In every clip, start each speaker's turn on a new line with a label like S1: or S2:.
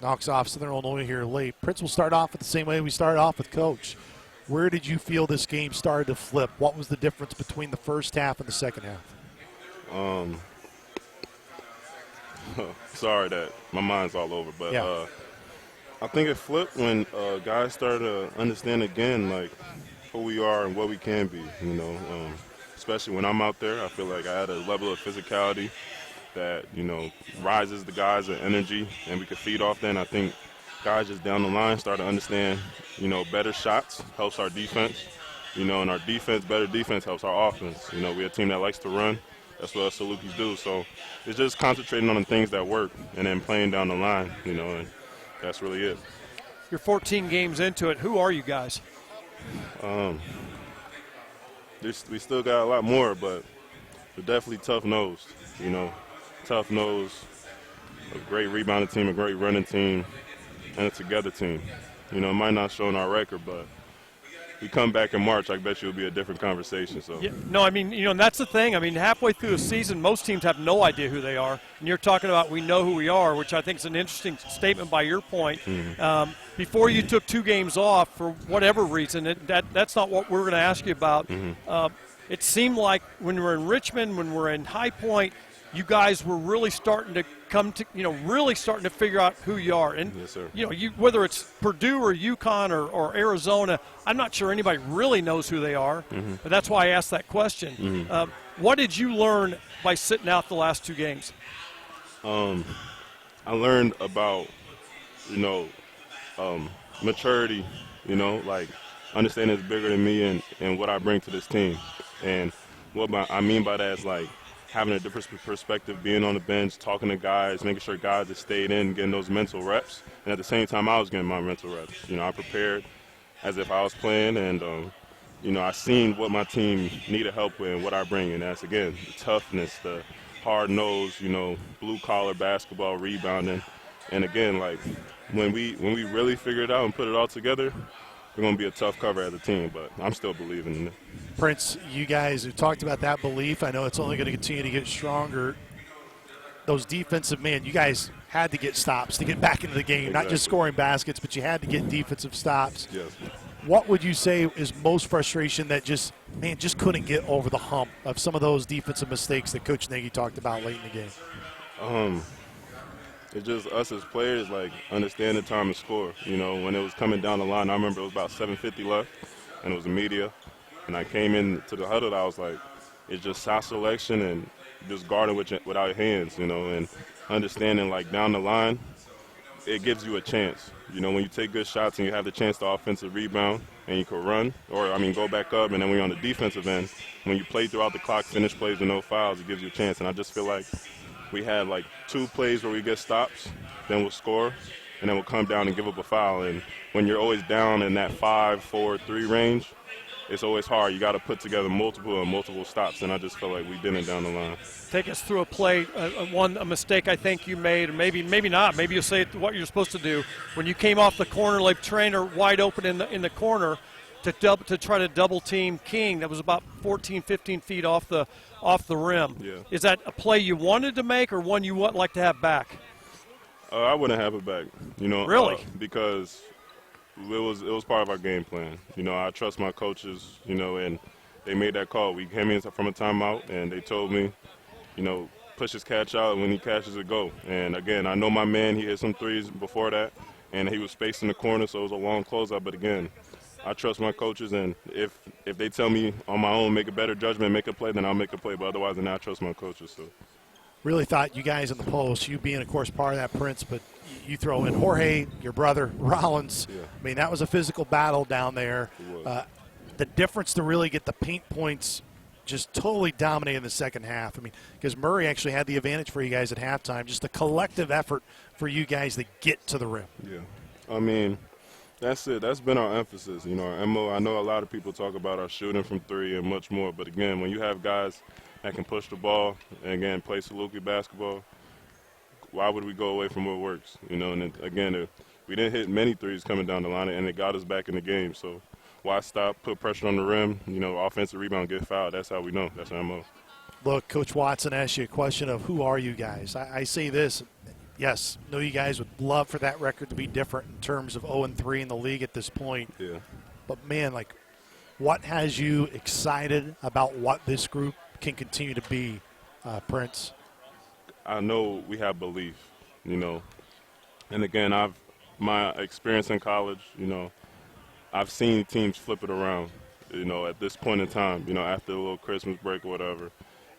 S1: knocks off Southern Illinois here late. Prince will start off the same way we started off with Coach. Where did you feel this game started to flip? What was the difference between the first half and the second half?
S2: Sorry that my mind's all over, but
S1: yeah.
S2: I think it flipped when guys started to understand again, like, who we are and what we can be, you know. Especially when I'm out there, I feel like I had a level of physicality that, you know, rises the guys' energy, and we could feed off that. And I think guys just down the line start to understand, you know, better shots helps our defense, you know, and our defense, better defense helps our offense. You know, we're a team that likes to run. That's what us Salukis do. So it's just concentrating on the things that work and then playing down the line, you know, and that's really it.
S3: You're 14 games into it. Who are you guys?
S2: We still got a lot more, but we're definitely tough-nosed, you know. Tough-nosed, a great rebounding team, a great running team, and a together team. You know, it might not show in our record, but we come back in March, I bet you it'll be a different conversation. So.
S3: Yeah, no, I mean, you know, and that's the thing. I mean, halfway through the season, most teams have no idea who they are. And you're talking about we know who we are, which I think is an interesting statement by your point.
S2: Mm-hmm.
S3: Before you took 2 games off for whatever reason, that's not what we're going to ask you about.
S2: Mm-hmm.
S3: It seemed like when we're in Richmond, when we're in High Point, you guys were really starting to come to, you know, really starting to figure out who you are. And,
S2: yes, sir.
S3: you know, whether it's Purdue or UConn or Arizona, I'm not sure anybody really knows who they are.
S2: Mm-hmm.
S3: But that's why I asked that question.
S2: Mm-hmm.
S3: What did you learn by sitting out the last 2 games?
S2: I learned about, you know, maturity, you know, like understanding it's bigger than me and what I bring to this team. And what I mean by that is, like, having a different perspective, being on the bench, talking to guys, making sure guys have stayed in, getting those mental reps. And at the same time, I was getting my mental reps. You know, I prepared as if I was playing, and, you know, I seen what my team needed help with and what I bring. And that's, again, the toughness, the hard-nosed, you know, blue-collar basketball, rebounding. And, again, like, when we really figure it out and put it all together, we're going to be a tough cover as a team, but I'm still believing in it.
S1: Prince, you guys have talked about that belief. I know it's only going to continue to get stronger. Those defensive men, you guys had to get stops to get back into the game,
S2: Exactly.
S1: not just scoring baskets, but you had to get defensive stops.
S2: Yes.
S1: What would you say is most frustration that just couldn't get over the hump of some of those defensive mistakes that Coach Nagy talked about late in the game?
S2: It's just us as players, like, understand the time to score. You know, when it was coming down the line, I remember it was about 7:50 left, and it was the media. And I came into the huddle, I was like, it's just shot selection and just guarding without your hands, you know, and understanding, like, down the line, it gives you a chance. You know, when you take good shots and you have the chance to offensive rebound and you can run, or, I mean, go back up, and then when you're on the defensive end, when you play throughout the clock, finish plays with no fouls, it gives you a chance. And I just feel like we had, like, 2 plays where we get stops, then we'll score, and then we'll come down and give up a foul. And when you're always down in that 5, 4, 3 range, it's always hard. You got to put together multiple stops, and I just felt like we didn't down the line.
S3: Take us through a play, a mistake I think you made, or maybe not. Maybe you'll say what you're supposed to do. When you came off the corner, like Trainer wide open in the corner to try to double team King, that was about 14, 15 feet off the rim.
S2: Yeah.
S3: Is that a play you wanted to make or one you would like to have back?
S2: I wouldn't have it back, you know.
S3: Really?
S2: Because it was part of our game plan. You know, I trust my coaches, you know, and they made that call. We came in from a timeout, and they told me, you know, push his catch out, and when he catches it, go. And, again, I know my man, he hit some threes before that, and he was spacing the corner, so it was a long closeout. But, again, I trust my coaches, and if they tell me on my own, make a better judgment, make a play, then I'll make a play. But otherwise, then I trust my coaches. So.
S1: Really thought you guys in the post, you being, of course, part of that, Prince, but you throw in Jorge, your brother, Rollins.
S2: Yeah.
S1: I mean, that was a physical battle down there. The difference to really get the paint points just totally dominated in the second half. I mean, because Murray actually had the advantage for you guys at halftime, just a collective effort for you guys to get to the rim.
S2: Yeah. I mean, that's it. That's been our emphasis. You know, our MO, I know a lot of people talk about our shooting from 3 and much more, but, again, when you have guys that can push the ball and, again, play Saluki basketball, why would we go away from what works? You know, and, again, we didn't hit many threes coming down the line, and it got us back in the game. So why stop, put pressure on the rim, you know, offensive rebound, get fouled. That's how we know. That's our MO.
S1: Look, Coach Watson asked you a question of who are you guys. I say this, yes, know you guys would love for that record to be different in terms of 0-3 in the league at this point.
S2: Yeah.
S1: But, man, like, what has you excited about what this group can continue to be, Prince?
S2: I know we have belief, you know. And, again, my experience in college, you know, I've seen teams flip it around, you know, at this point in time, you know, after a little Christmas break or whatever.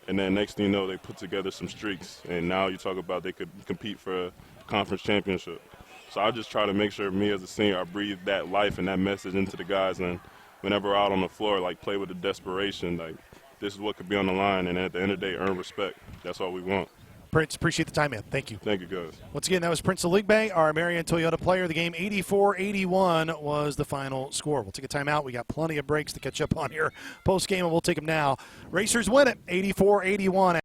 S2: And then next thing you know, they put together some streaks. And now you talk about they could compete for a conference championship. So I just try to make sure me as a senior, I breathe that life and that message into the guys. And whenever we're out on the floor, like, play with the desperation, like, this is what could be on the line. And at the end of the day, earn respect. That's all we want.
S1: Prince, appreciate the time, man. Thank you.
S2: Thank you, guys.
S1: Once again, that was Prince Aligbe, our Marion Toyota player of the game. 84-81 was the final score. We'll take a timeout. We got plenty of breaks to catch up on here post-game, and we'll take them now. Racers win it, 84-81.